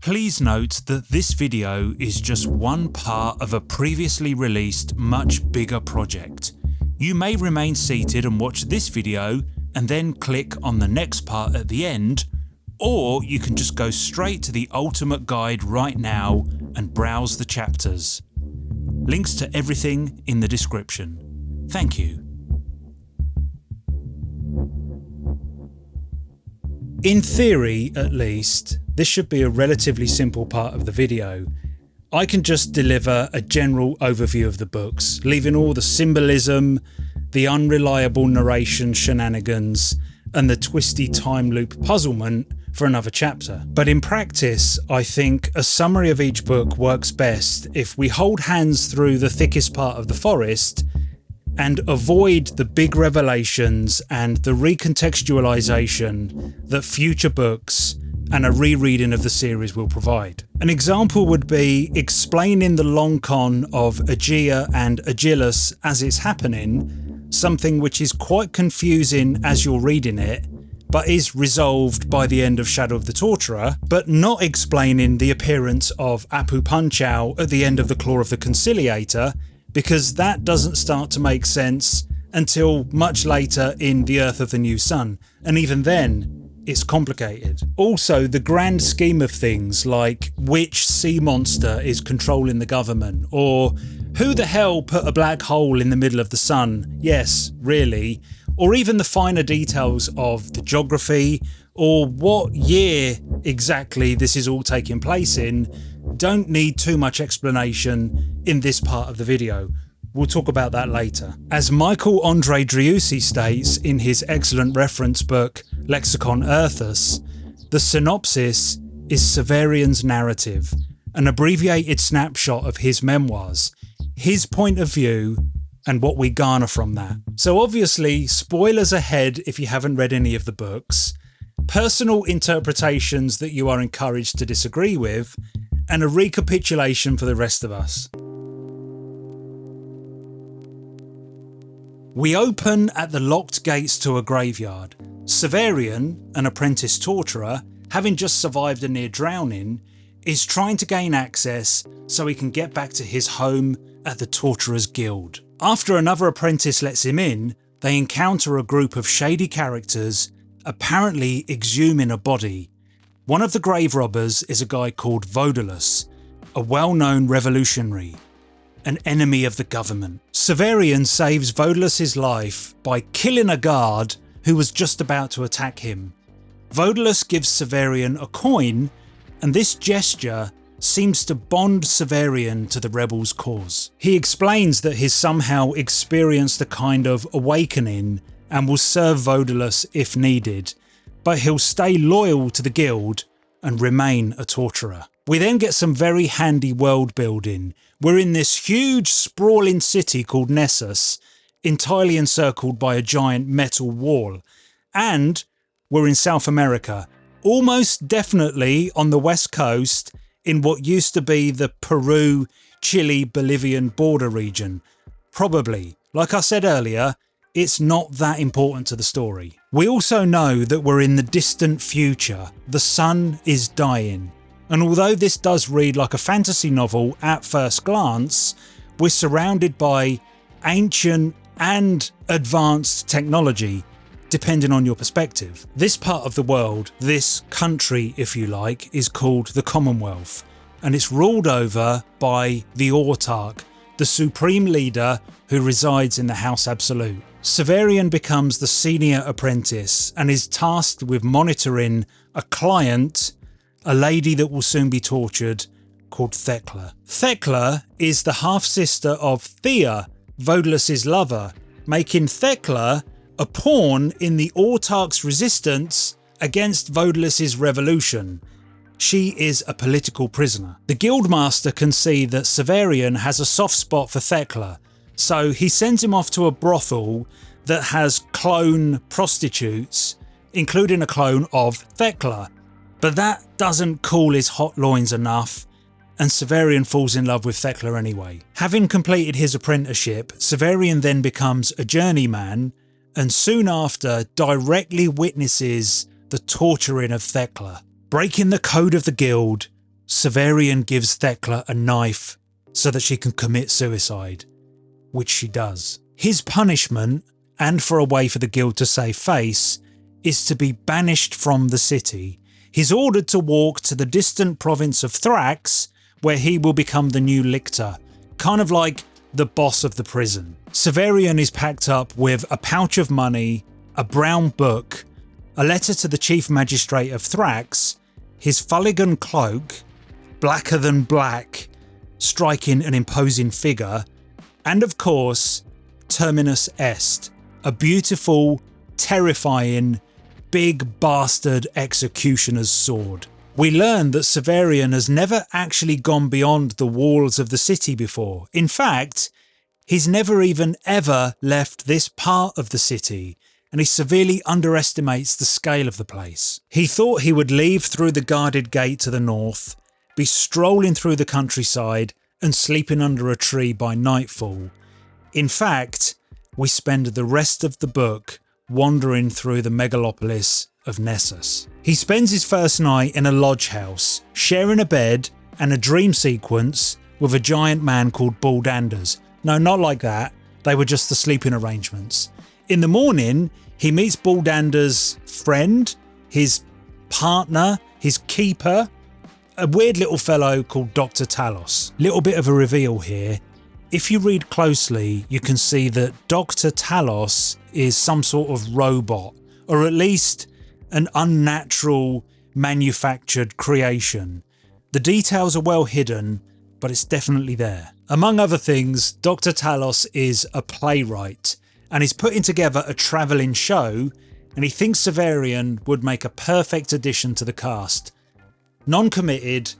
Please note that this video is just one part of a previously released much bigger project. You may remain seated and watch this video and then click on the next part at the end, or you can just go straight to the ultimate guide right now and browse the chapters. Links to everything in the description. Thank you. In theory, at least, this should be a relatively simple part of the video. I can just deliver a general overview of the books, leaving all the symbolism, the unreliable narration shenanigans, and the twisty time loop puzzlement for another chapter. But in practice, I think a summary of each book works best if we hold hands through the thickest part of the forest and avoid the big revelations and the recontextualization that future books and a rereading of the series will provide. An example would be explaining the long con of Aegea and Aegialus as it's happening, something which is quite confusing as you're reading it, but is resolved by the end of Shadow of the Torturer, but not explaining the appearance of Apu Punchow at the end of the Claw of the Conciliator, because that doesn't start to make sense until much later in The Urth of the New Sun, and even then it's complicated. Also, the grand scheme of things, like which sea monster is controlling the government, or who the hell put a black hole in the middle of the sun? Yes, really. Or even the finer details of the geography, or what year exactly this is all taking place in, don't need too much explanation in this part of the video. We'll talk about that later. As Michael Andre Driussi states in his excellent reference book Lexicon Urthus, the synopsis is Severian's narrative, an abbreviated snapshot of his memoirs, his point of view, and what we garner from that. So obviously, spoilers ahead if you haven't read any of the books, personal interpretations that you are encouraged to disagree with, and a recapitulation for the rest of us. We open at the locked gates to a graveyard. Severian, an apprentice torturer, having just survived a near drowning, is trying to gain access so he can get back to his home at the Torturer's Guild. After another apprentice lets him in, they encounter a group of shady characters apparently exhuming a body. One of the grave robbers is a guy called Moidelhoff, a well-known revolutionary, an enemy of the government. Severian saves Moidelhoff's life by killing a guard who was just about to attack him. Moidelhoff gives Severian a coin, and this gesture seems to bond Severian to the rebels' cause. He explains that he's somehow experienced a kind of awakening and will serve Moidelhoff if needed, but he'll stay loyal to the guild and remain a torturer. We then get some very handy world building. We're in this huge sprawling city called Nessus, entirely encircled by a giant metal wall, and we're in South America, almost definitely on the west coast in what used to be the Peru, Chile, Bolivian border region. Probably. Like I said earlier, it's not that important to the story. We also know that we're in the distant future. The sun is dying. And although this does read like a fantasy novel at first glance, we're surrounded by ancient and advanced technology, depending on your perspective. This part of the world, this country if you like, is called the Commonwealth, and it's ruled over by the Autarch, the supreme leader who resides in the House Absolute. Severian becomes the senior apprentice and is tasked with monitoring a client, a lady that will soon be tortured, called Thekla. Thekla is the half-sister of Thea, Moidelhoff's lover, making Thekla a pawn in the Autarch's resistance against Moidelhoff's revolution. She is a political prisoner. The Guildmaster can see that Severian has a soft spot for Thekla, so he sends him off to a brothel that has clone prostitutes, including a clone of Thekla. But that doesn't cool his hot loins enough, and Severian falls in love with Thekla anyway. Having completed his apprenticeship, Severian then becomes a journeyman, and soon after directly witnesses the torturing of Thekla. Breaking the code of the guild, Severian gives Thekla a knife so that she can commit suicide, which she does. His punishment, and for a way for the guild to save face, is to be banished from the city. He's ordered to walk to the distant province of Thrax, where he will become the new lictor, kind of like the boss of the prison. Severian is packed up with a pouch of money, a brown book, a letter to the chief magistrate of Thrax, his Fulligan cloak, blacker than black, striking an imposing figure, and of course, Terminus Est, a beautiful, terrifying, big bastard executioner's sword. We learn that Severian has never actually gone beyond the walls of the city before. In fact, he's never even ever left this part of the city, and he severely underestimates the scale of the place. He thought he would leave through the guarded gate to the north, be strolling through the countryside and sleeping under a tree by nightfall. In fact, we spend the rest of the book wandering through the megalopolis of Nessus. He spends his first night in a lodge house, sharing a bed and a dream sequence with a giant man called Baldanders. No, not like that. They were just the sleeping arrangements. In the morning, he meets Baldander's friend, his partner, his keeper, a weird little fellow called Dr. Talos. Little bit of a reveal here. If you read closely, you can see that Dr. Talos is some sort of robot, or at least an unnatural manufactured creation. The details are well hidden, but it's definitely there. Among other things, Dr. Talos is a playwright, and he's putting together a travelling show, and he thinks Severian would make a perfect addition to the cast. Non-committed,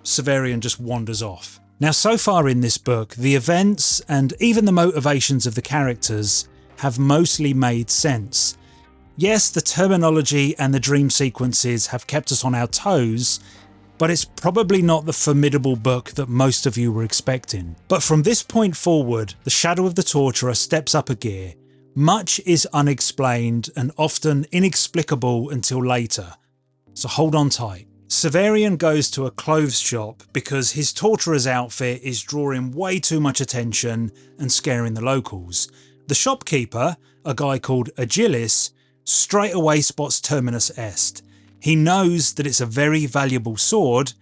Severian just wanders off. Now, so far in this book, the events and even the motivations of the characters have mostly made sense. Yes, the terminology and the dream sequences have kept us on our toes, but it's probably not the formidable book that most of you were expecting. But from this point forward, the Shadow of the Torturer steps up a gear. Much is unexplained and often inexplicable until later, so hold on tight. Severian goes to a clothes shop because his torturer's outfit is drawing way too much attention and scaring the locals. The shopkeeper, a guy called Agilis, straight away spots Terminus Est. He knows that it's a very valuable sword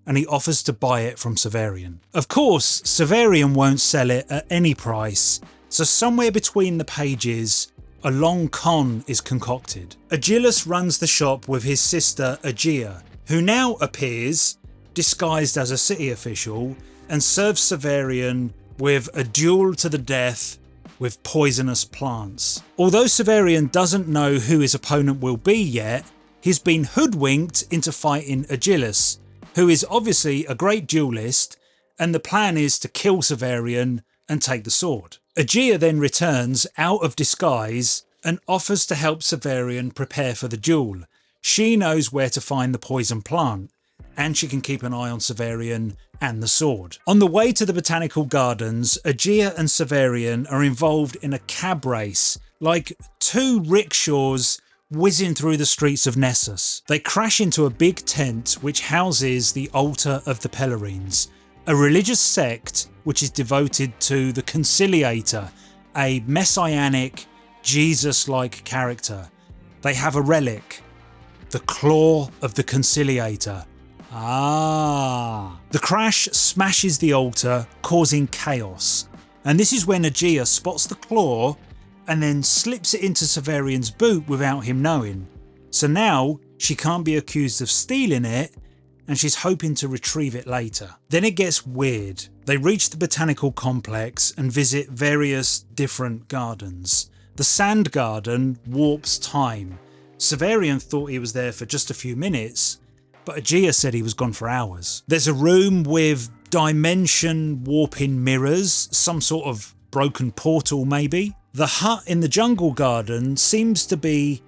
and he offers to buy it from Severian. Of course, Severian won't sell it at any price, so somewhere between the pages, a long con is concocted. Agilis runs the shop with his sister Aegea, who now appears disguised as a city official and serves Severian with a duel to the death with poisonous plants. Although Severian doesn't know who his opponent will be yet, he's been hoodwinked into fighting Agilis, who is obviously a great duelist, and the plan is to kill Severian and take the sword. Aegea then returns out of disguise and offers to help Severian prepare for the duel. She knows where to find the poison plant, and she can keep an eye on Severian and the sword. On the way to the botanical gardens, Aegea and Severian are involved in a cab race, like two rickshaws whizzing through the streets of Nessus. They crash into a big tent which houses the Altar of the Pellerines, a religious sect which is devoted to the Conciliator, a messianic, Jesus-like character. They have a relic, the Claw of the Conciliator. The crash smashes the altar, causing chaos. And this is when Aegea spots the claw and then slips it into Severian's boot without him knowing. So now she can't be accused of stealing it, and she's hoping to retrieve it later. Then it gets weird. They reach the botanical complex and visit various different gardens. The Sand Garden warps time. Severian thought he was there for just a few minutes, but Aegea said he was gone for hours. There's a room with dimension warping mirrors, some sort of broken portal maybe. The hut in the jungle garden seems to be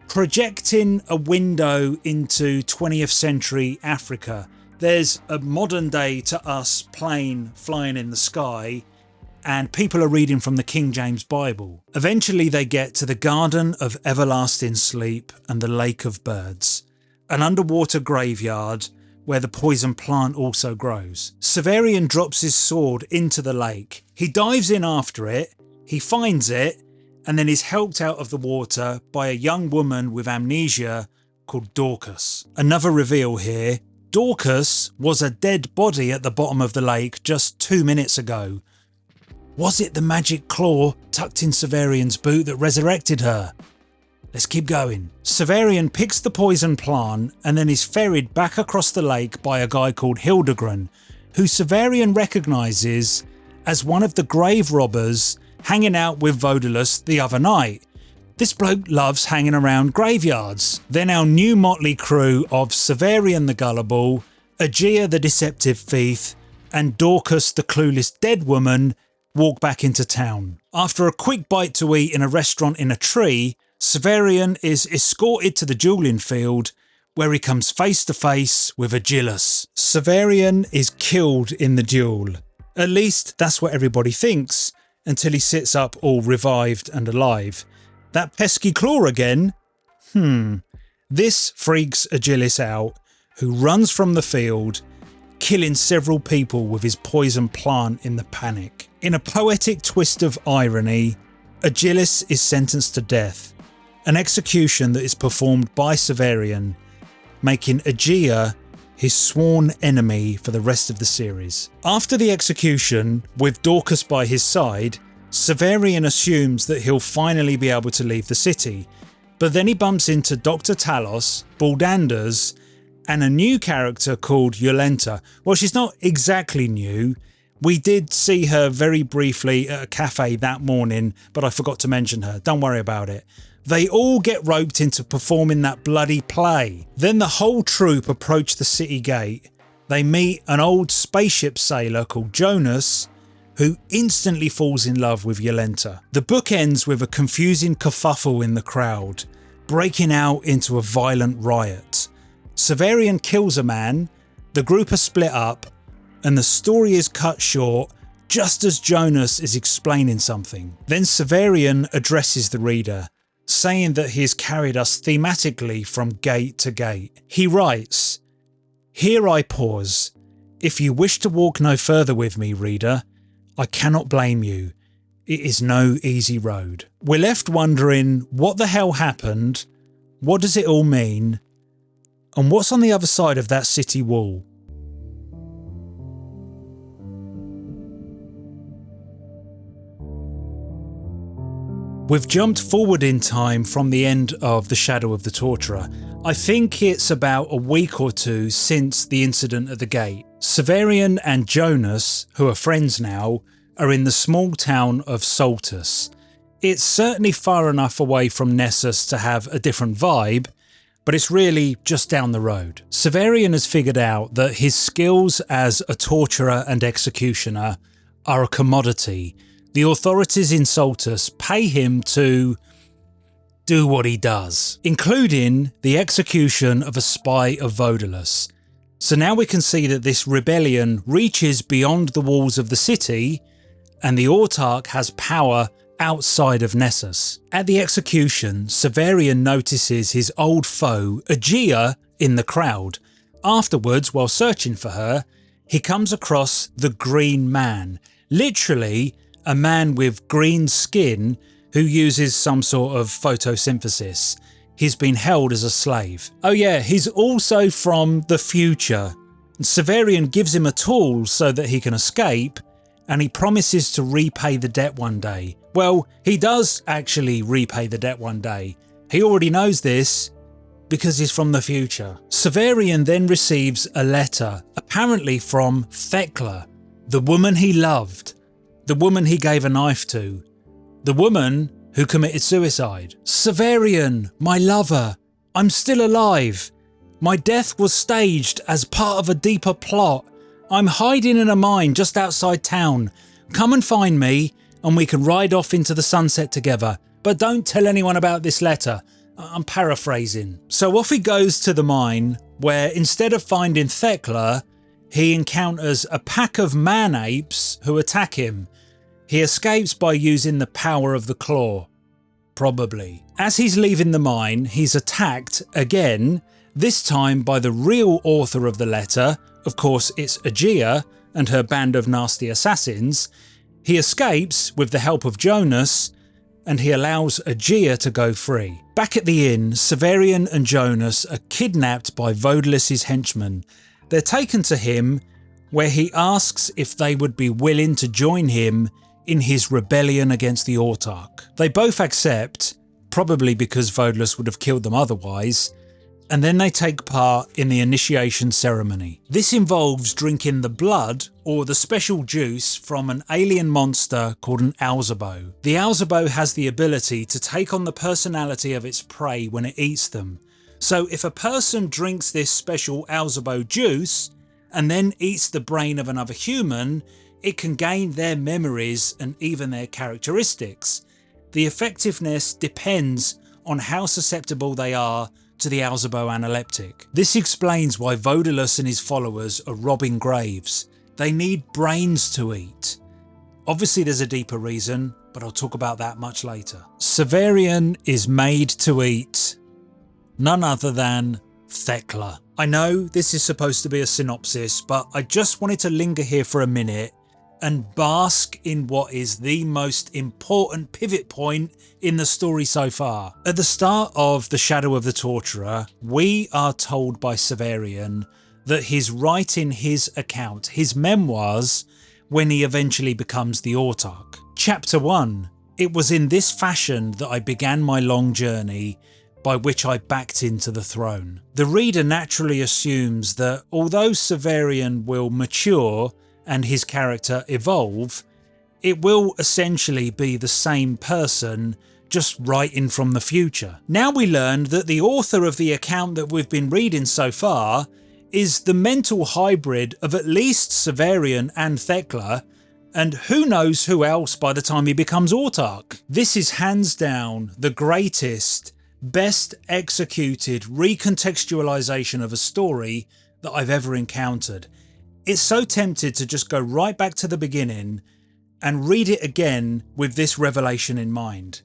projecting a window into 20th century Africa. There's a modern day to us plane flying in the sky, and people are reading from the King James Bible. Eventually they get to the Garden of Everlasting Sleep and the Lake of Birds, an underwater graveyard where the poison plant also grows. Severian drops his sword into the lake. He dives in after it, he finds it, and then is helped out of the water by a young woman with amnesia called Dorcas. Another reveal here, Dorcas was a dead body at the bottom of the lake just 2 minutes ago. Was it the magic claw tucked in Severian's boot that resurrected her? Let's keep going. Severian picks the poison plant and then is ferried back across the lake by a guy called Hildegren, who Severian recognises as one of the grave robbers hanging out with Moidelhoff the other night. This bloke loves hanging around graveyards. Then our new motley crew of Severian the Gullible, Aegea the Deceptive Thief, and Dorcas the clueless dead woman walk back into town. After a quick bite to eat in a restaurant in a tree, Severian is escorted to the dueling field where he comes face to face with Aegea. Severian is killed in the duel. At least that's what everybody thinks, until he sits up all revived and alive. That pesky claw again? This freaks Aegea out, who runs from the field, killing several people with his poison plant in the panic. In a poetic twist of irony, Aegea is sentenced to death, an execution that is performed by Severian, making Aegea his sworn enemy for the rest of the series. After the execution, with Dorcas by his side, Severian assumes that he'll finally be able to leave the city, but then he bumps into Dr. Talos, Baldanders, and a new character called Yolenta. Well, she's not exactly new. We did see her very briefly at a cafe that morning, but I forgot to mention her. Don't worry about it. They all get roped into performing that bloody play. Then the whole troop approach the city gate. They meet an old spaceship sailor called Jonas, who instantly falls in love with Yolenta. The book ends with a confusing kerfuffle in the crowd, breaking out into a violent riot. Severian kills a man, the group are split up, and the story is cut short just as Jonas is explaining something. Then Severian addresses the reader, saying that he has carried us thematically from gate to gate. He writes, "Here I pause. If you wish to walk no further with me, reader, I cannot blame you. It is no easy road." We're left wondering what the hell happened, what does it all mean, and what's on the other side of that city wall. We've jumped forward in time from the end of The Shadow of the Torturer. I think it's about a week or two since the incident at the gate. Severian and Jonas, who are friends now, are in the small town of Soltus. It's certainly far enough away from Nessus to have a different vibe, but it's really just down the road. Severian has figured out that his skills as a torturer and executioner are a commodity. The authorities in Soltus pay him to do what he does, including the execution of a spy of Moidelhoff. So now we can see that this rebellion reaches beyond the walls of the city, and the Autarch has power outside of Nessus. At the execution, Severian notices his old foe, Aegea, in the crowd. Afterwards, while searching for her, he comes across the Green Man, literally a man with green skin who uses some sort of photosynthesis. He's been held as a slave. Oh yeah, he's also from the future. Severian gives him a tool so that he can escape, and he promises to repay the debt one day. Well, he does actually repay the debt one day. He already knows this because he's from the future. Severian then receives a letter, apparently from Thekla, the woman he loved, the woman he gave a knife to, the woman who committed suicide. "Severian, my lover, I'm still alive. My death was staged as part of a deeper plot. I'm hiding in a mine just outside town. Come and find me and we can ride off into the sunset together. But don't tell anyone about this letter." I'm paraphrasing. So off he goes to the mine, where instead of finding Thekla, he encounters a pack of man-apes who attack him. He escapes by using the power of the claw. Probably. As he's leaving the mine, he's attacked again this time by the real author of the letter. Of course, it's Aegea and her band of nasty assassins. He escapes with the help of Jonas, and he allows Aegea to go free. Back at the inn, Severian and Jonas are kidnapped by Voidelus's henchmen. They're taken to him, where he asks if they would be willing to join him in his rebellion against the Autarch. They both accept, probably because Voidelus would have killed them otherwise, and then they take part in the initiation ceremony. This involves drinking the blood or the special juice from an alien monster called an Alzabo. The Alzabo has the ability to take on the personality of its prey when it eats them. So if a person drinks this special Alzabo juice and then eats the brain of another human, it can gain their memories and even their characteristics. The effectiveness depends on how susceptible they are to the Alzabo analeptic. This explains why Voidelus and his followers are robbing graves. They need brains to eat. Obviously there's a deeper reason, but I'll talk about that much later. Severian is made to eat none other than Thekla. I know this is supposed to be a synopsis, but I just wanted to linger here for a minute and bask in what is the most important pivot point in the story so far. At the start of The Shadow of the Torturer, we are told by Severian that he's writing his account, his memoirs, when he eventually becomes the Autarch. Chapter 1. It was in this fashion that I began my long journey by which I backed into the throne. The reader naturally assumes that although Severian will mature and his character evolve, it will essentially be the same person, just writing from the future. Now we learned that the author of the account that we've been reading so far is the mental hybrid of at least Severian and Thekla, and who knows who else by the time he becomes Autarch. This is hands down the greatest, best executed recontextualization of a story that I've ever encountered. It's so tempted to just go right back to the beginning and read it again with this revelation in mind.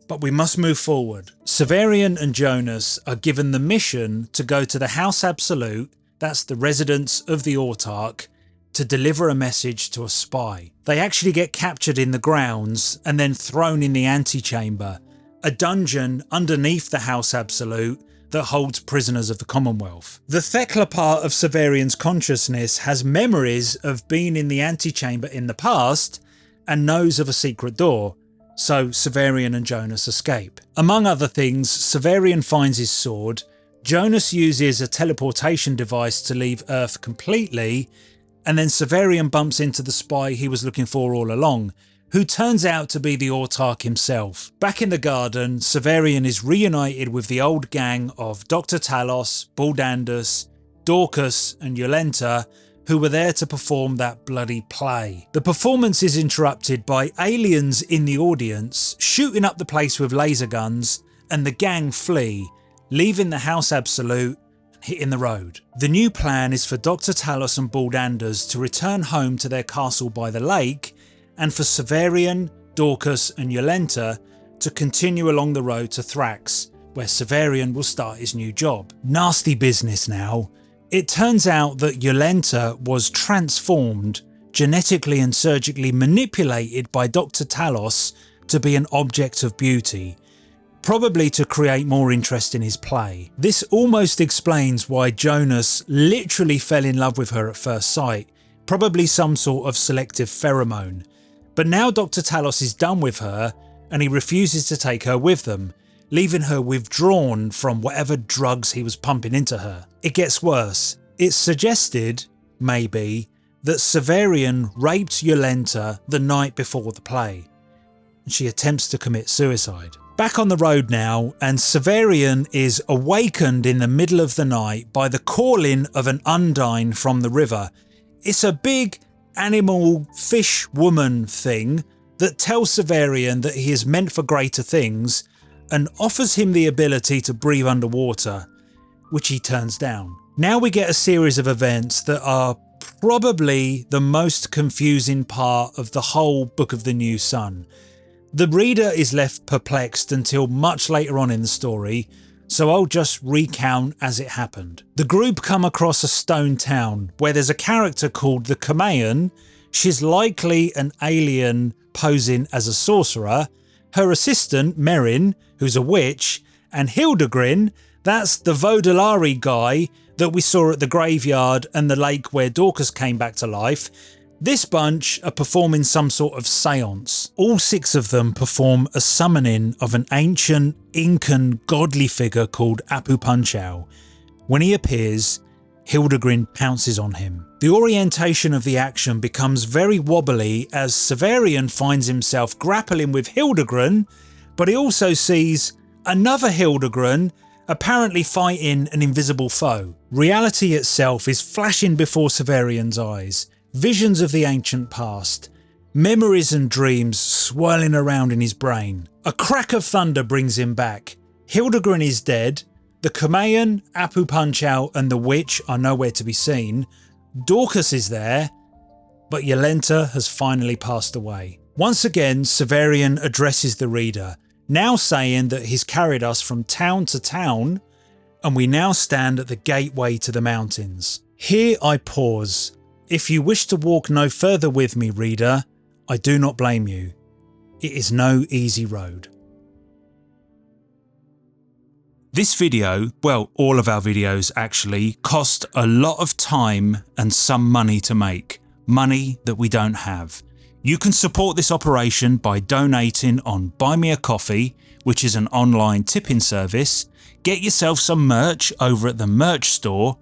But we must move forward. Severian and Jonas are given the mission to go to the House Absolute, that's the residence of the Autarch, to deliver a message to a spy. They actually get captured in the grounds and then thrown in the antechamber, a dungeon underneath the House Absolute that holds prisoners of the Commonwealth. The Thekla part of Severian's consciousness has memories of being in the antechamber in the past and knows of a secret door, so Severian and Jonas escape. Among other things, Severian finds his sword, Jonas uses a teleportation device to leave Urth completely, and then Severian bumps into the spy he was looking for all along, who turns out to be the Autarch himself. Back in the garden, Severian is reunited with the old gang of Dr. Talos, Baldandus, Dorcas and Yolenta, who were there to perform that bloody play. The performance is interrupted by aliens in the audience shooting up the place with laser guns, and the gang flee, leaving the House Absolute and hitting the road. The new plan is for Dr. Talos and Baldandus to return home to their castle by the lake, and for Severian, Dorcas and Yolenta to continue along the road to Thrax, where Severian will start his new job. Nasty business now. It turns out that Yolenta was transformed, genetically and surgically manipulated by Dr. Talos to be an object of beauty, probably to create more interest in his play. This almost explains why Jonas literally fell in love with her at first sight, probably some sort of selective pheromone. But now Dr. Talos is done with her and he refuses to take her with them, leaving her withdrawn from whatever drugs he was pumping into her. It gets worse. It's suggested, maybe, that Severian raped Yolenta the night before the play, and she attempts to commit suicide. Back on the road now, and Severian is awakened in the middle of the night by the calling of an undine from the river. It's a big animal fish woman thing that tells Severian that he is meant for greater things and offers him the ability to breathe underwater, which he turns down. Now we get a series of events that are probably the most confusing part of the whole Book of the New Sun. The reader is left perplexed until much later on in the story, so I'll just recount as it happened. The group come across a stone town where there's a character called the Kamaian. She's likely an alien posing as a sorcerer, her assistant Merrin, who's a witch, and Hildegrin, that's the Vodalari guy that we saw at the graveyard and the lake where Dorcas came back to life. This bunch are performing some sort of seance. All 6 of them perform a summoning of an ancient Incan godly figure called Apu Punchau. When he appears, Hildegrin pounces on him. The orientation of the action becomes very wobbly as Severian finds himself grappling with Hildegrin, but he also sees another Hildegrin apparently fighting an invisible foe. Reality itself is flashing before Severian's eyes. Visions of the ancient past, memories and dreams swirling around in his brain. A crack of thunder brings him back. Hildegrin is dead. The Kamaian, Apu Punchau and the witch are nowhere to be seen. Dorcas is there, but Yolenta has finally passed away. Once again, Severian addresses the reader, now saying that he's carried us from town to town and we now stand at the gateway to the mountains. Here I pause. If you wish to walk no further with me, reader, I do not blame you. It is no easy road. This video, well, all of our videos actually, cost a lot of time and some money to make. Money that we don't have. You can support this operation by donating on Buy Me a Coffee, which is an online tipping service. Get yourself some merch over at the merch store.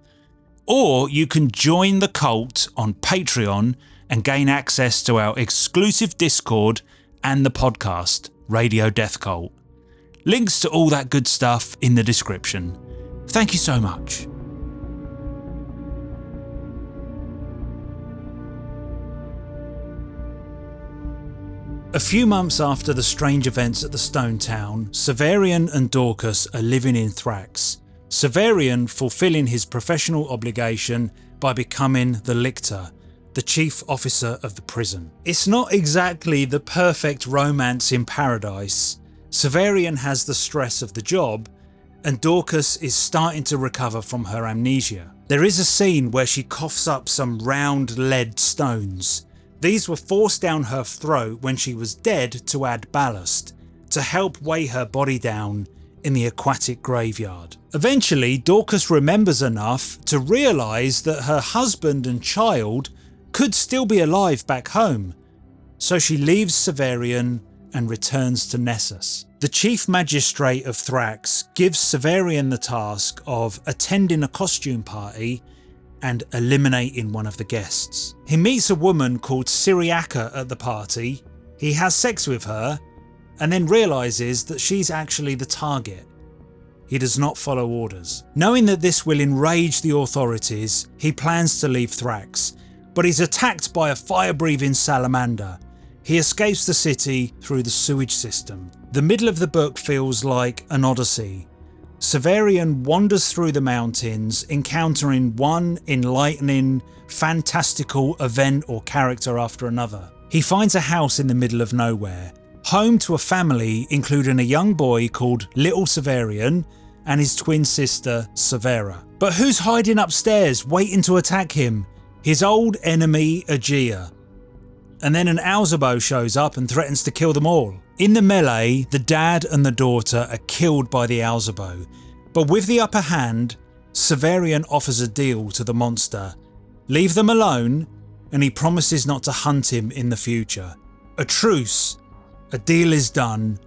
Or you can join the cult on Patreon and gain access to our exclusive Discord and the podcast, Radio Death Cult. Links to all that good stuff in the description. Thank you so much. A few months after the strange events at the Stone Town, Severian and Dorcas are living in Thrax. Severian fulfilling his professional obligation by becoming the Lictor, the chief officer of the prison. It's not exactly the perfect romance in paradise. Severian has the stress of the job and Dorcas is starting to recover from her amnesia. There is a scene where she coughs up some round lead stones. These were forced down her throat when she was dead to add ballast, to help weigh her body down in the aquatic graveyard. Eventually, Dorcas remembers enough to realise that her husband and child could still be alive back home, so she leaves Severian and returns to Nessus. The chief magistrate of Thrax gives Severian the task of attending a costume party and eliminating one of the guests. He meets a woman called Syriaca at the party, he has sex with her, and then realises that she's actually the target. He does not follow orders. Knowing that this will enrage the authorities, he plans to leave Thrax, but he's attacked by a fire-breathing salamander. He escapes the city through the sewage system. The middle of the book feels like an odyssey. Severian wanders through the mountains, encountering one enlightening, fantastical event or character after another. He finds a house in the middle of nowhere, home to a family including a young boy called Little Severian and his twin sister Severa. But who's hiding upstairs waiting to attack him? His old enemy Aegea. And then an Alzabo shows up and threatens to kill them all. In the melee, the dad and the daughter are killed by the Alzabo, but with the upper hand, Severian offers a deal to the monster. Leave them alone and he promises not to hunt him in the future. A truce, a deal is done,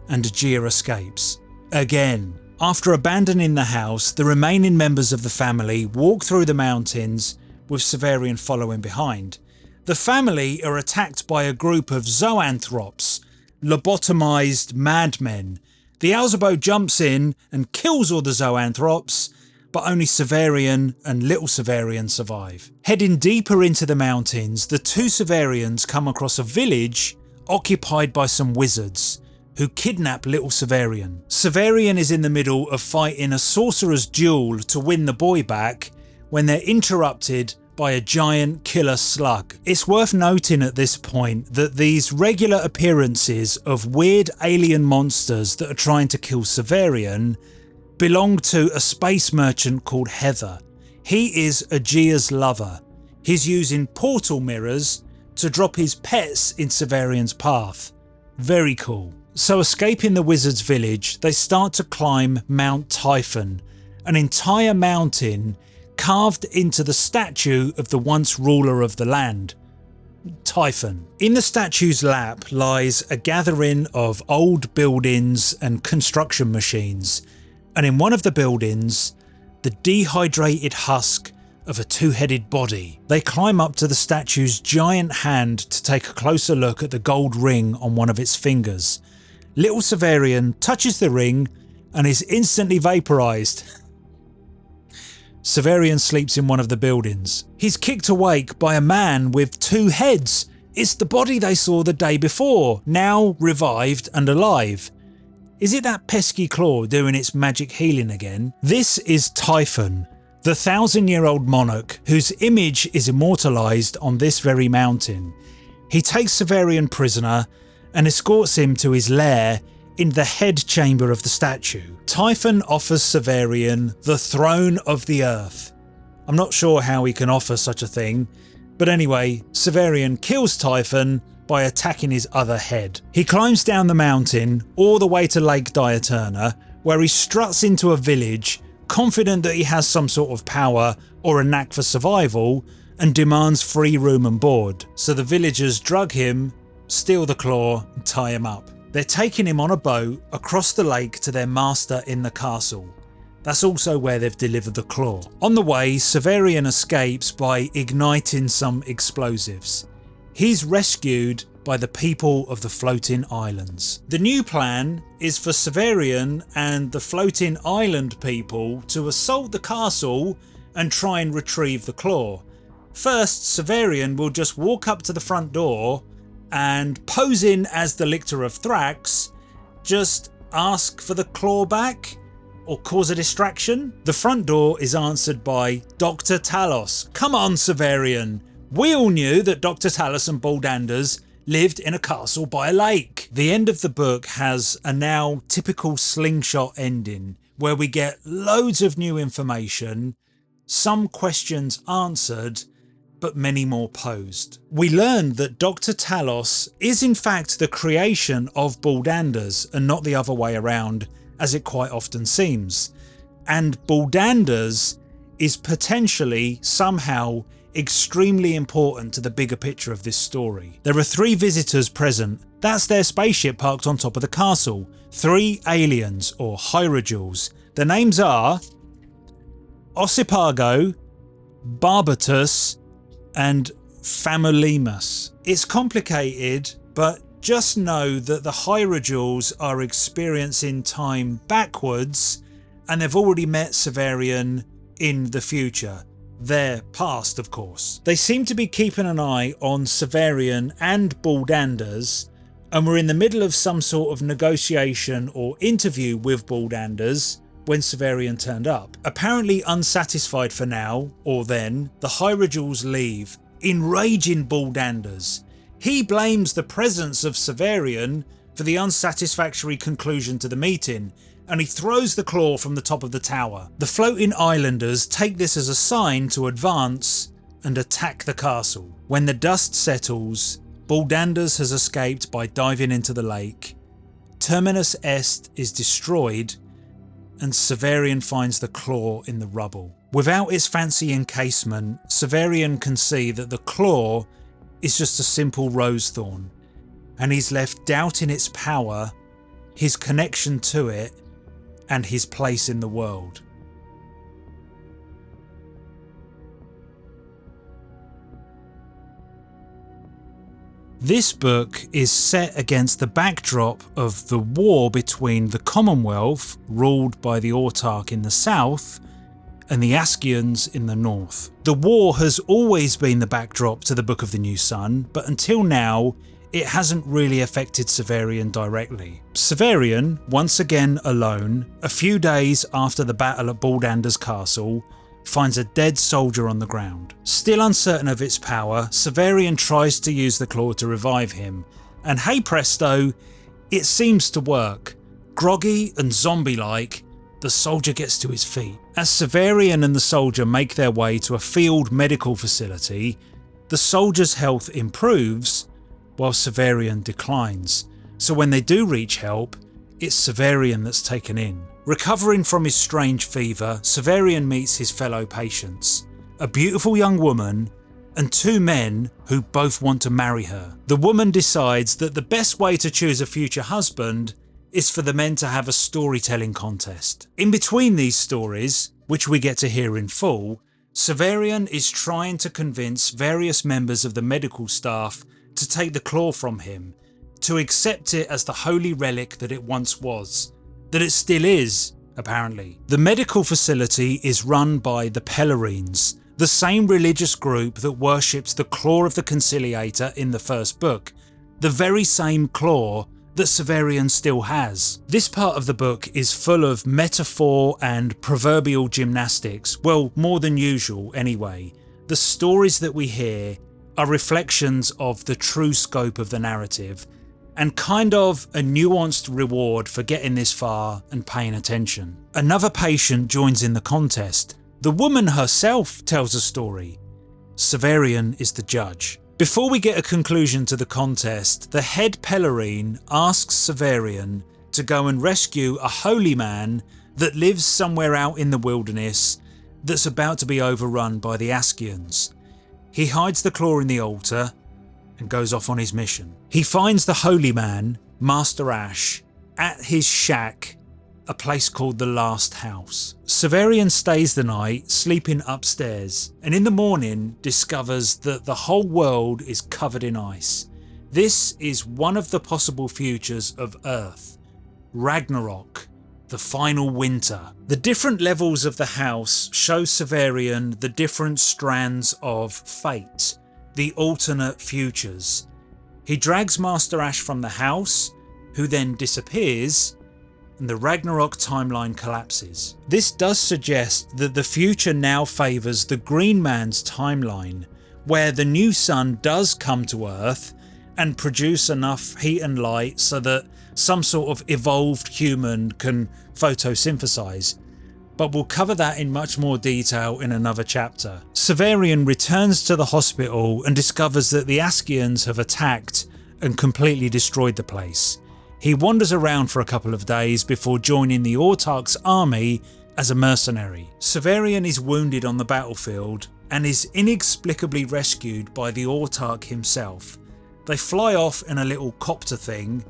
and Aegea escapes. Again. After abandoning the house, the remaining members of the family walk through the mountains with Severian following behind. The family are attacked by a group of zoanthropes, lobotomized madmen. The Alzabo jumps in and kills all the zoanthropes, but only Severian and Little Severian survive. Heading deeper into the mountains, the two Severians come across a village occupied by some wizards who kidnap Little Severian. Severian is in the middle of fighting a sorcerer's duel to win the boy back when they're interrupted by a giant killer slug. It's worth noting at this point that these regular appearances of weird alien monsters that are trying to kill Severian belonged to a space merchant called Heather. He is Aegea's lover. He's using portal mirrors to drop his pets in Severian's path. Very cool. So escaping the wizard's village, they start to climb Mount Typhon, an entire mountain carved into the statue of the once ruler of the land, Typhon. In the statue's lap lies a gathering of old buildings and construction machines, and in one of the buildings, the dehydrated husk of a two-headed body. They climb up to the statue's giant hand to take a closer look at the gold ring on one of its fingers. Little Severian touches the ring and is instantly vaporized. Severian sleeps in one of the buildings. He's kicked awake by a man with two heads. It's the body they saw the day before, now revived and alive. Is it that pesky claw doing its magic healing again? This is Typhon, the 1,000-year-old monarch whose image is immortalised on this very mountain. He takes Severian prisoner and escorts him to his lair in the head chamber of the statue. Typhon offers Severian the throne of the Urth. I'm not sure how he can offer such a thing, but anyway, Severian kills Typhon by attacking his other head. He climbs down the mountain all the way to Lake Diaturna, where he struts into a village, confident that he has some sort of power or a knack for survival, and demands free room and board. So the villagers drug him, steal the claw and tie him up. They're taking him on a boat across the lake to their master in the castle. That's also where they've delivered the claw. On the way, Severian escapes by igniting some explosives. He's rescued by the people of the floating islands. The new plan is for Severian and the floating island people to assault the castle and try and retrieve the claw. First, Severian will just walk up to the front door and, posing as the Lictor of Thrax, just ask for the claw back or cause a distraction. The front door is answered by Dr. Talos. Come on, Severian. We all knew that Dr. Talos and Baldanders lived in a castle by a lake. The end of the book has a now typical slingshot ending where we get loads of new information, some questions answered, but many more posed. We learned that Dr. Talos is in fact the creation of Baldanders and not the other way around, as it quite often seems. And Baldanders is potentially somehow extremely important to the bigger picture of this story. There are 3 visitors present. That's their spaceship parked on top of the castle. 3 aliens or hierodules. The names are Ossipago, Barbatus and Famolimus. It's complicated, but just know that the hierodules are experiencing time backwards and they've already met Severian in the future. Their past, of course. They seem to be keeping an eye on Severian and Baldanders, and were in the middle of some sort of negotiation or interview with Baldanders when Severian turned up. Apparently unsatisfied for now, or then, the hierodules leave, enraging Baldanders. He blames the presence of Severian for the unsatisfactory conclusion to the meeting, and he throws the claw from the top of the tower. The floating islanders take this as a sign to advance and attack the castle. When the dust settles, Baldanders has escaped by diving into the lake. Terminus Est is destroyed and Severian finds the claw in the rubble. Without its fancy encasement, Severian can see that the claw is just a simple rose thorn, and he's left doubting its power, his connection to it, and his place in the world. This book is set against the backdrop of the war between the Commonwealth, ruled by the Autarch in the south, and the Askians in the north. The war has always been the backdrop to the Book of the New Sun, but until now it hasn't really affected Severian directly. Severian, once again alone, a few days after the battle at Baldander's castle, finds a dead soldier on the ground. Still uncertain of its power, Severian tries to use the claw to revive him, and hey presto, it seems to work. Groggy and zombie-like, the soldier gets to his feet. As Severian and the soldier make their way to a field medical facility, the soldier's health improves while Severian declines. So when they do reach help, it's Severian that's taken in. Recovering from his strange fever, Severian meets his fellow patients, a beautiful young woman and two men who both want to marry her. The woman decides that the best way to choose a future husband is for the men to have a storytelling contest. In between these stories, which we get to hear in full, Severian is trying to convince various members of the medical staff to take the claw from him, to accept it as the holy relic that it once was, that it still is, apparently. The medical facility is run by the Pellerines, the same religious group that worships the Claw of the Conciliator in the first book, the very same claw that Severian still has. This part of the book is full of metaphor and proverbial gymnastics, well, more than usual anyway. The stories that we hear are reflections of the true scope of the narrative, and kind of a nuanced reward for getting this far and paying attention. Another patient joins in the contest. The woman herself tells a story. Severian is the judge. Before we get a conclusion to the contest, the head Pellerine asks Severian to go and rescue a holy man that lives somewhere out in the wilderness that's about to be overrun by the Askians. He hides the claw in the altar and goes off on his mission. He finds the holy man, Master Ash, at his shack, a place called the Last House. Severian stays the night, sleeping upstairs, and in the morning discovers that the whole world is covered in ice. This is one of the possible futures of Urth, Ragnarok, the final winter. The different levels of the house show Severian the different strands of fate, the alternate futures. He drags Master Ash from the house, who then disappears, and the Ragnarok timeline collapses. This does suggest that the future now favours the Green Man's timeline, where the new sun does come to Earth and produce enough heat and light so that some sort of evolved human can photosynthesize. But we'll cover that in much more detail in another chapter. Severian returns to the hospital and discovers that the Askians have attacked and completely destroyed the place. He wanders around for a couple of days before joining the Autarch's army as a mercenary. Severian is wounded on the battlefield and is inexplicably rescued by the Autarch himself. They fly off in a little copter thing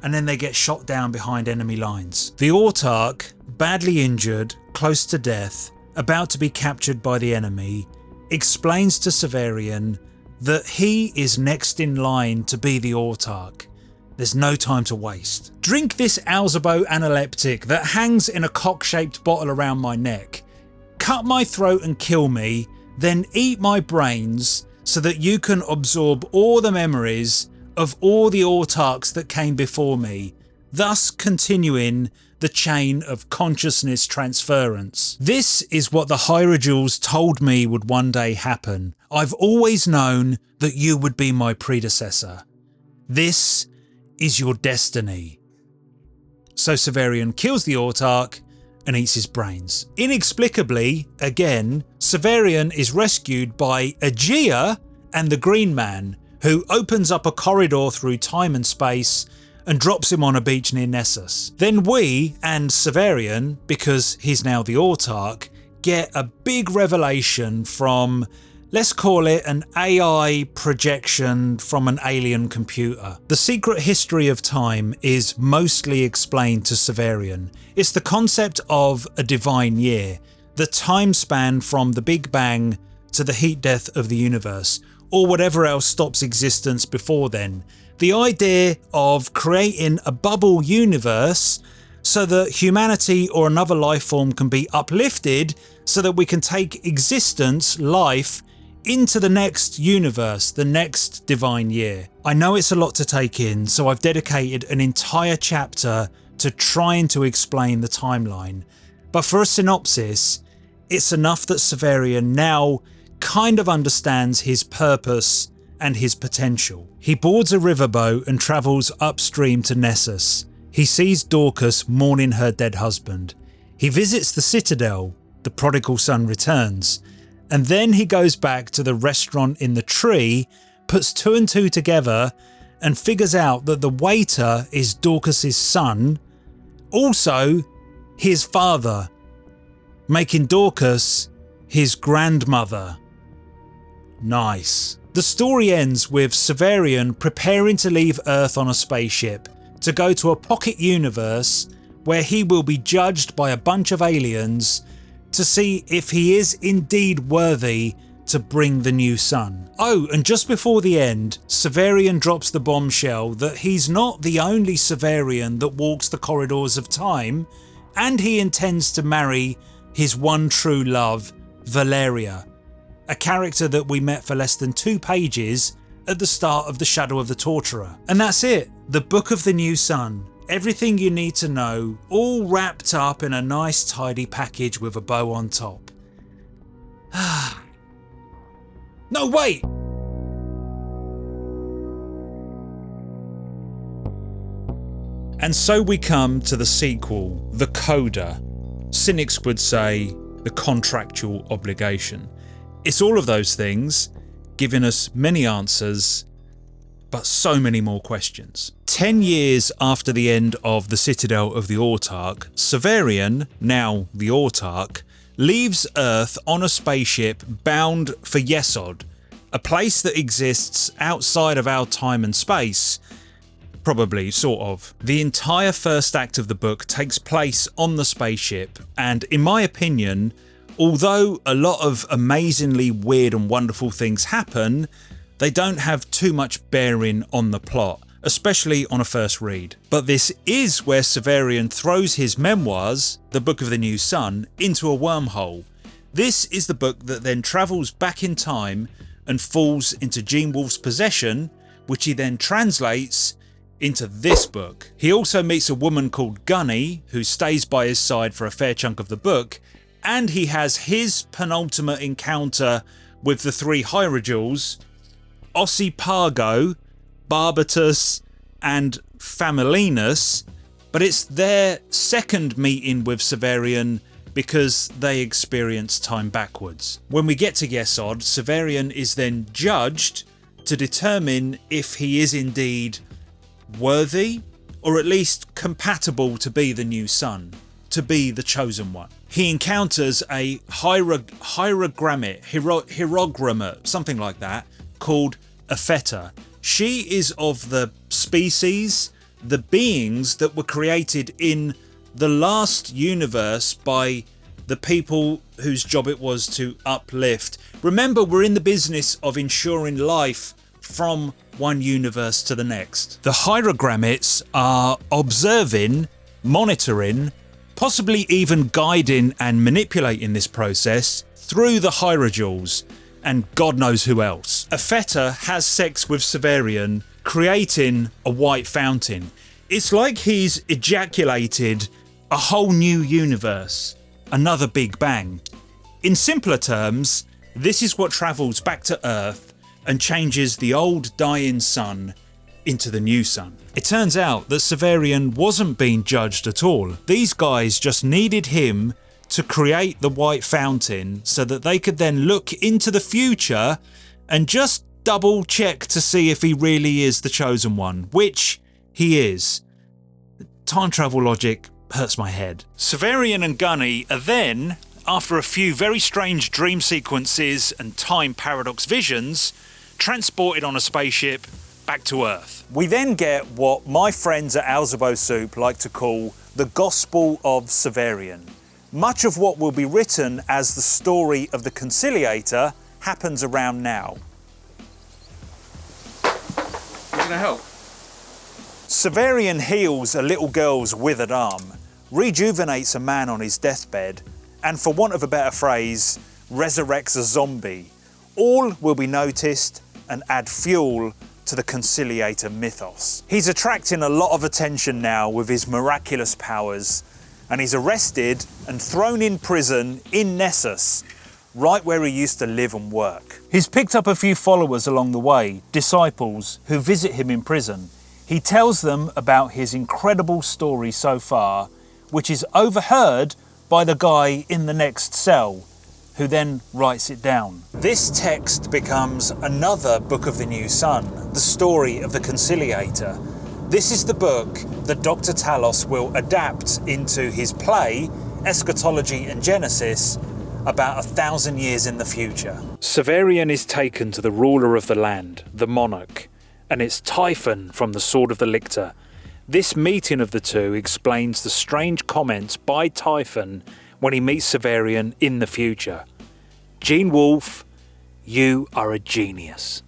and then they get shot down behind enemy lines. The Autarch, badly injured, close to death, about to be captured by the enemy, explains to Severian that he is next in line to be the Autarch. There's no time to waste. Drink this Alzabo analeptic that hangs in a cock-shaped bottle around my neck. Cut my throat and kill me, then eat my brains so that you can absorb all the memories of all the Autarchs that came before me, thus continuing the chain of consciousness transference. This is what the Hierodules told me would one day happen. I've always known that you would be my predecessor. This is your destiny. So Severian kills the Autarch and eats his brains. Inexplicably, again, Severian is rescued by Aegea and the Green Man, who opens up a corridor through time and space and drops him on a beach near Nessus. Then we and Severian, because he's now the Autarch, get a big revelation from, let's call it an AI projection from an alien computer. The secret history of time is mostly explained to Severian. It's the concept of a divine year, the time span from the Big Bang to the heat death of the universe, or whatever else stops existence before then. The idea of creating a bubble universe so that humanity or another life form can be uplifted so that we can take existence, life, into the next universe, the next divine year. I know it's a lot to take in, so I've dedicated an entire chapter to trying to explain the timeline. But for a synopsis, it's enough that Severian now kind of understands his purpose and his potential. He boards a riverboat and travels upstream to Nessus. He sees Dorcas mourning her dead husband. He visits the Citadel, the prodigal son returns, and then he goes back to the restaurant in the tree, puts 2 and 2 together and figures out that the waiter is Dorcas's son, also his father, making Dorcas his grandmother. Nice. The story ends with Severian preparing to leave Urth on a spaceship to go to a pocket universe where he will be judged by a bunch of aliens to see if he is indeed worthy to bring the new sun. Oh, and just before the end, Severian drops the bombshell that he's not the only Severian that walks the corridors of time, and he intends to marry his one true love, Valeria, a character that we met for less than 2 pages at the start of the Shadow of the Torturer. And that's it, the Book of the New Sun. Everything you need to know, all wrapped up in a nice tidy package with a bow on top. No, wait! And so we come to the sequel, the Coda. Cynics would say the contractual obligation. It's all of those things, giving us many answers, but so many more questions. 10 years after the end of the Citadel of the Autarch, Severian, now the Autarch, leaves Urth on a spaceship bound for Yesod, a place that exists outside of our time and space. Probably, sort of. The entire first act of the book takes place on the spaceship, and in my opinion, although a lot of amazingly weird and wonderful things happen, they don't have too much bearing on the plot, especially on a first read. But this is where Severian throws his memoirs, the Book of the New Sun, into a wormhole. This is the book that then travels back in time and falls into Gene Wolfe's possession, which he then translates into this book. He also meets a woman called Gunny, who stays by his side for a fair chunk of the book, and he has his penultimate encounter with the 3 Hierodules, Ossipago, Barbatus and Familinus, but it's their second meeting with Severian because they experience time backwards. When we get to Yesod, Severian is then judged to determine if he is indeed worthy, or at least compatible to be the new sun, to be the chosen one. He encounters a hierogrammet, something like that, called Apheta. She is of the species, the beings that were created in the last universe by the people whose job it was to uplift. Remember, we're in the business of ensuring life from one universe to the next. The hierogrammets are observing, monitoring, possibly even guiding and manipulating this process through the Hierodules and God knows who else. Apheta has sex with Severian, creating a white fountain. It's like he's ejaculated a whole new universe, another Big Bang. In simpler terms, this is what travels back to Earth and changes the old dying sun into the new sun. It turns out that Severian wasn't being judged at all. These guys just needed him to create the white fountain so that they could then look into the future and just double check to see if he really is the chosen one, which he is. Time travel logic hurts my head. Severian and Gunny are then, after a few very strange dream sequences and time paradox visions, transported on a spaceship back to Earth. We then get what my friends at Alzabo Soup like to call the Gospel of Severian. Much of what will be written as the story of the Conciliator happens around now. You gonna help? Severian heals a little girl's withered arm, rejuvenates a man on his deathbed, and for want of a better phrase, resurrects a zombie. All will be noticed and add fuel to the Conciliator mythos. He's attracting a lot of attention now with his miraculous powers, and he's arrested and thrown in prison in Nessus, right where he used to live and work. He's picked up a few followers along the way, disciples, who visit him in prison. He tells them about his incredible story so far, which is overheard by the guy in the next cell, who then writes it down. This text becomes another Book of the New Sun, the story of the Conciliator. This is the book that Dr. Talos will adapt into his play, Eschatology and Genesis, about 1,000 years in the future. Severian is taken to the ruler of the land, the monarch, and it's Typhon from the Sword of the Lictor. This meeting of the two explains the strange comments by Typhon when he meets Severian in the future. Gene Wolfe, you are a genius.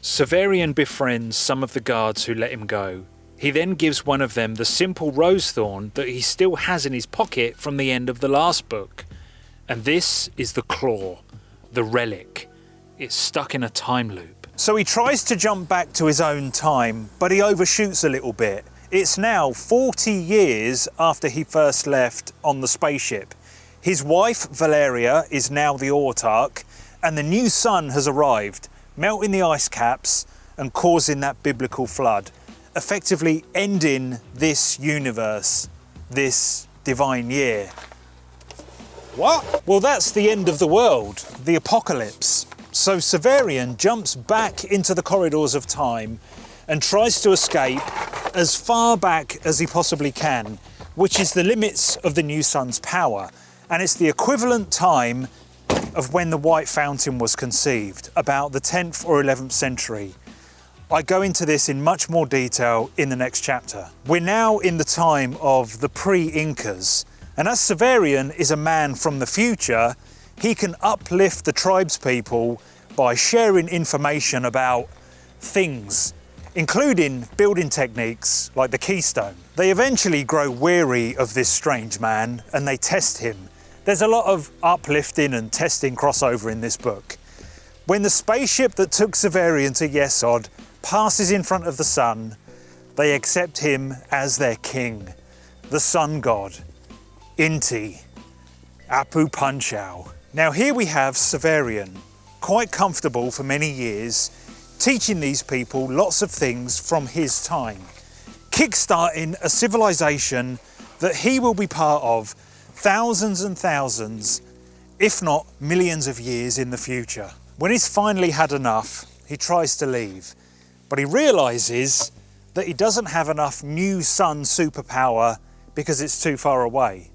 Severian befriends some of the guards who let him go. He then gives one of them the simple rose thorn that he still has in his pocket from the end of the last book. And this is the claw, the relic. It's stuck in a time loop. So he tries to jump back to his own time, but he overshoots a little bit. It's now 40 years after he first left on the spaceship. His wife, Valeria, is now the Autarch, and the new sun has arrived, melting the ice caps and causing that biblical flood, effectively ending this universe, this divine year. What? Well, that's the end of the world, the apocalypse. So Severian jumps back into the corridors of time and tries to escape as far back as he possibly can, which is the limits of the new sun's power. And it's the equivalent time of when the White Fountain was conceived, about the 10th or 11th century. I go into this in much more detail in the next chapter. We're now in the time of the pre-Incas, and as Severian is a man from the future, he can uplift the tribespeople by sharing information about things, including building techniques like the keystone. They eventually grow weary of this strange man and they test him. There's a lot of uplifting and testing crossover in this book. When the spaceship that took Severian to Yesod passes in front of the sun, they accept him as their king, the sun god, Inti, Apu Punchau. Now here we have Severian, quite comfortable for many years, teaching these people lots of things from his time, kickstarting a civilization that he will be part of thousands and thousands, if not millions of years in the future. When he's finally had enough, he tries to leave, but he realizes that he doesn't have enough new sun superpower because it's too far away.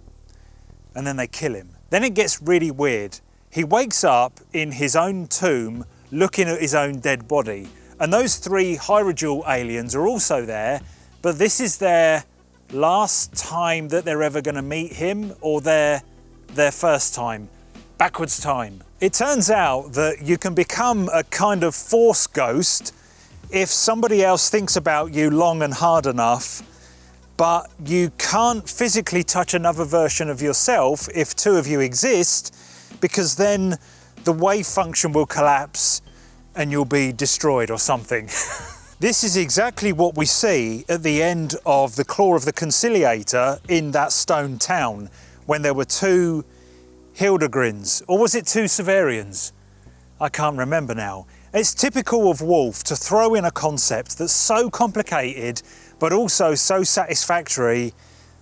And then they kill him. Then it gets really weird. He wakes up in his own tomb looking at his own dead body. And those three Hyrule aliens are also there, but this is their last time that they're ever going to meet him, or their first time, backwards time. It turns out that you can become a kind of force ghost if somebody else thinks about you long and hard enough, but you can't physically touch another version of yourself if two of you exist, because then the wave function will collapse and you'll be destroyed or something. This is exactly what we see at the end of the Claw of the Conciliator in that stone town, when there were two Hildegrins, or was it two Severians? I can't remember now. It's typical of Wolfe to throw in a concept that's so complicated, but also so satisfactory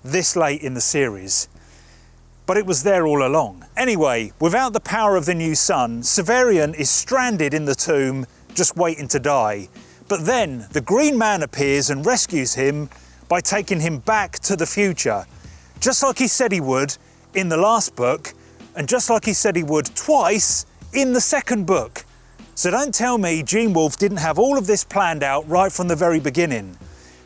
this late in the series. But it was there all along. Anyway, without the power of the new sun, Severian is stranded in the tomb, just waiting to die. But then the Green Man appears and rescues him by taking him back to the future, just like he said he would in the last book, and just like he said he would twice in the second book. So don't tell me Gene Wolfe didn't have all of this planned out right from the very beginning.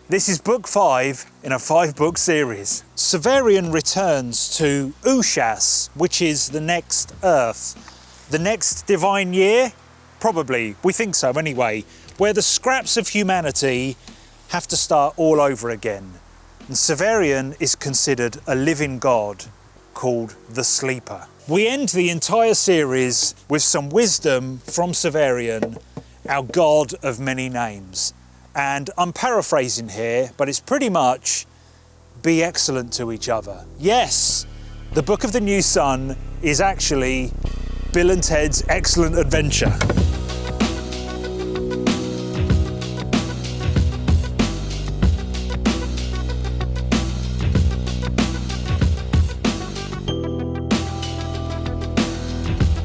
This is book 5 in a 5-book series. Severian returns to Ushas, which is the next Urth. The next divine year? Probably, we think so anyway, where the scraps of humanity have to start all over again. And Severian is considered a living god called the Sleeper. We end the entire series with some wisdom from Severian, our god of many names. And I'm paraphrasing here, but it's pretty much, be excellent to each other. Yes, the Book of the New Sun is actually Bill and Ted's Excellent Adventure.